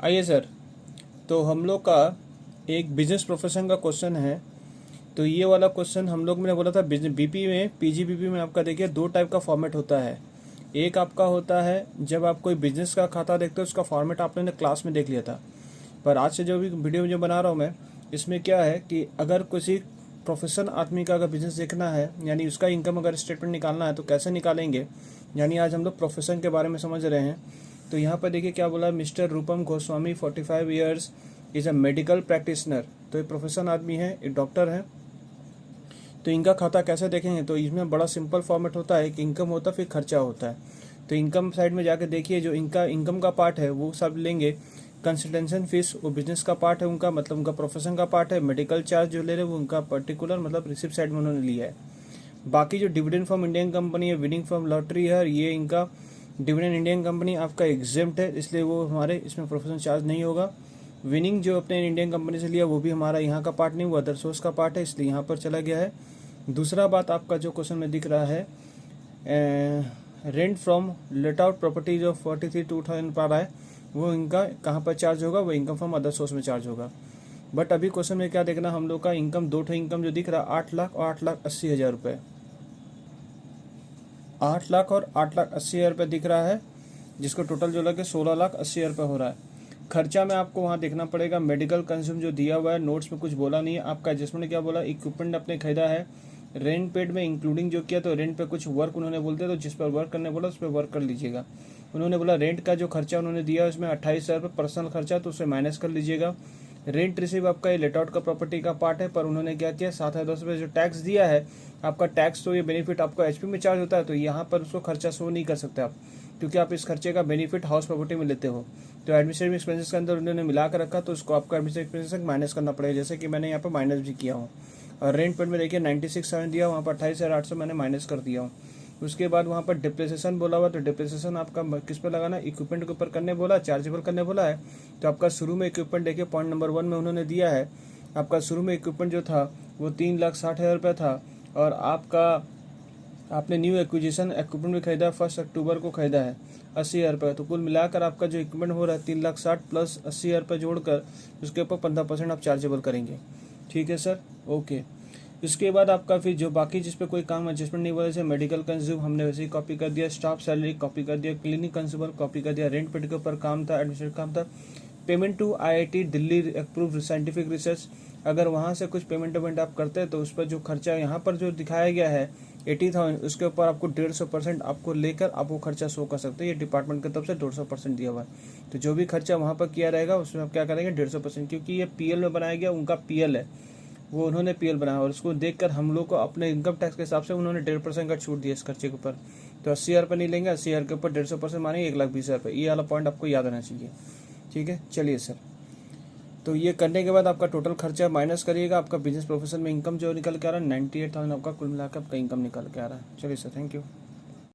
आइए सर, तो हम लोग का एक बिजनेस प्रोफेशन का क्वेश्चन है। तो ये वाला क्वेश्चन हम लोग ने बोला था बीपी में, पीजीबीपी में आपका देखिए दो टाइप का फॉर्मेट होता है। एक आपका होता है जब आप कोई बिजनेस का खाता देखते हो, उसका फॉर्मेट आपने क्लास में देख लिया था। पर आज से जो भी वीडियो जो बना रहा हूँ मैं, इसमें क्या है कि अगर किसी प्रोफेशन आदमी का अगर बिजनेस देखना है, यानी उसका इनकम अगर स्टेटमेंट निकालना है तो कैसे निकालेंगे, यानी आज हम लोग प्रोफेशन के बारे में समझ रहे हैं। तो यहाँ पर देखिए क्या बोला, mister Rupam Goswami 45 years is a medical practitioner. तो ये प्रोफेशन आदमी है, एक डॉक्टर है। तो इनका खाता कैसे देखेंगे, तो इसमें बड़ा सिंपल फॉर्मेट होता है कि इनकम होता है फिर खर्चा होता है। तो इनकम साइड में जाके देखिए, जो इनका इनकम का पार्ट है वो सब लेंगे। कंसल्टेंशन फीस वो बिजनेस का पार्ट है उनका, मतलब उनका प्रोफेशन का पार्ट है। मेडिकल चार्ज जो ले रहे हैं वो उनका पर्टिकुलर मतलब रिसिप्ट साइड में उन्होंने लिया है। बाकी जो डिविडेंड फ्रॉम इंडियन कंपनी है, विनिंग फ्रॉम लॉटरी है, ये इनका डिविडेंड इंडियन कंपनी आपका एग्जेम्प्ट है, इसलिए वो हमारे इसमें प्रोफेशनल चार्ज नहीं होगा। विनिंग जो अपने इंडियन कंपनी से लिया वो भी हमारा यहाँ का पार्ट नहीं, वो अदर सोर्स का पार्ट है, इसलिए यहाँ पर चला गया है। दूसरा बात आपका जो क्वेश्चन में दिख रहा है, rent from let out properties of 43,2,000 पर है, वो इनका कहाँ पर चार्ज होगा, वो इनकम फ्रॉम अदर सोर्स में चार्ज होगा। बट अभी क्वेश्चन में क्या देखना, हम लोग का इनकम दो ठो इनकम जो दिख रहा है 8 लाख और 8,80,000 रुपये। 8 लाख और 8,80,000 रुपये दिख रहा है, जिसको टोटल जो लगे 16,80,000 रुपये हो रहा है। खर्चा में आपको वहाँ देखना पड़ेगा। मेडिकल कंज्यूम जो दिया हुआ है, नोट्स में कुछ बोला नहीं है। आपका एडजस्टमेंट क्या बोला, इक्विपमेंट आपने खरीदा है, रेंट पेड में इंक्लूडिंग जो किया, तो रेंट पे कुछ वर्क उन्होंने बोलते तो जिस पर वर्क करने बोला उस पर वर्क कर लीजिएगा। उन्होंने बोला रेंट का जो खर्चा उन्होंने दिया उसमें 28,000 रुपये पर्सनल खर्चा, तो उसे माइनस कर लीजिएगा। रेंट रिसीव आपका ये लेट आउट का प्रॉपर्टी का पार्ट है, पर उन्होंने क्या किया 7,010 रुपये जो टैक्स दिया है आपका टैक्स, तो ये बेनिफिट आपका एचपी में चार्ज होता है, तो यहाँ पर उसको खर्चा शो नहीं कर सकते आप, क्योंकि आप इस खर्चे का बेनिफिट हाउस प्रॉपर्टी में लेते हो। तो एडमिनिस्ट्रेटिव एक्सपेंसेस के अंदर उन्होंने मिला कर रखा, तो उसको आपको एडमिनिस्ट्रेटिव एक्सपेंसेस माइनस करना पड़ेगा, जैसे कि मैंने यहाँ पर माइनस भी किया हूँ। और रेंट पेड में देखिए 96,700 दिया, वहाँ पर 28,800 मैंने माइनस कर दिया हूँ। उसके बाद वहाँ पर डिप्रेसेशन बोला हुआ, तो डिप्रेसेशन आपका किस पे लगाना, इक्विपमेंट के ऊपर करने बोला, चार्जेबल करने बोला है। तो आपका शुरू में इक्विपमेंट देखिए पॉइंट नंबर 1 में उन्होंने दिया है, आपका शुरू में इक्विपमेंट जो था वो 3,60,000 रुपये था, और आपने न्यू एक्विजिशन इक्विपमेंट भी खरीदा 1 अक्टूबर को खरीदा है 80,000 रुपये। तो कुल मिलाकर आपका जो इक्विपमेंट हो रहा है 3,60,000 प्लस 80,000 रुपये जोड़कर उसके ऊपर 15% आप चार्जेबल करेंगे। ठीक है सर, ओके। इसके बाद आपका फिर जो बाकी जिस पे कोई काम एडजस्टमेंट नहीं हुआ, जैसे मेडिकल कंज्यूम हमने वैसे ही कॉपी कर दिया, स्टाफ सैलरी कॉपी कर दिया, क्लिनिक कंज्यूमर कॉपी कर दिया, रेंट पेड के ऊपर काम था, एडमिनिस्ट्रेटिव काम था, payment to IIT Delhi approved scientific research, अगर वहाँ से कुछ पेमेंट आप करते हैं तो उस पर जो खर्चा यहाँ पर जो दिखाया गया है 80,000, उसके ऊपर आपको 150% आपको लेकर आप वो खर्चा शो कर सकते हैं। ये डिपार्टमेंट की तरफ से 150% दिया हुआ है, तो जो भी खर्चा वहाँ पर किया रहेगा उसमें आप क्या करेंगे 150%, क्योंकि ये पीएल में बनाया गया, उनका पीएल है, वो उन्होंने पीएल बनाया, और उसको देखकर हम लोग को अपने इनकम टैक्स के हिसाब से उन्होंने 1.5% का छूट दिया इस खर्चे के ऊपर। तो 80,000 रुपये नहीं लेंगे, 80,000 के ऊपर 150% मानेंगे 1,20,000 रुपये। ये वाला पॉइंट आपको याद आना चाहिए। ठीक है, चलिए सर। तो ये करने के बाद आपका टोटल खर्चा माइनस करिएगा, आपका बिजनेस प्रोफेशन में इनकम जो निकल के आ रहा है 98,000 आपका कुल मिलाकर आपका इनकम निकल के आ रहा है। चलिए सर, थैंक यू।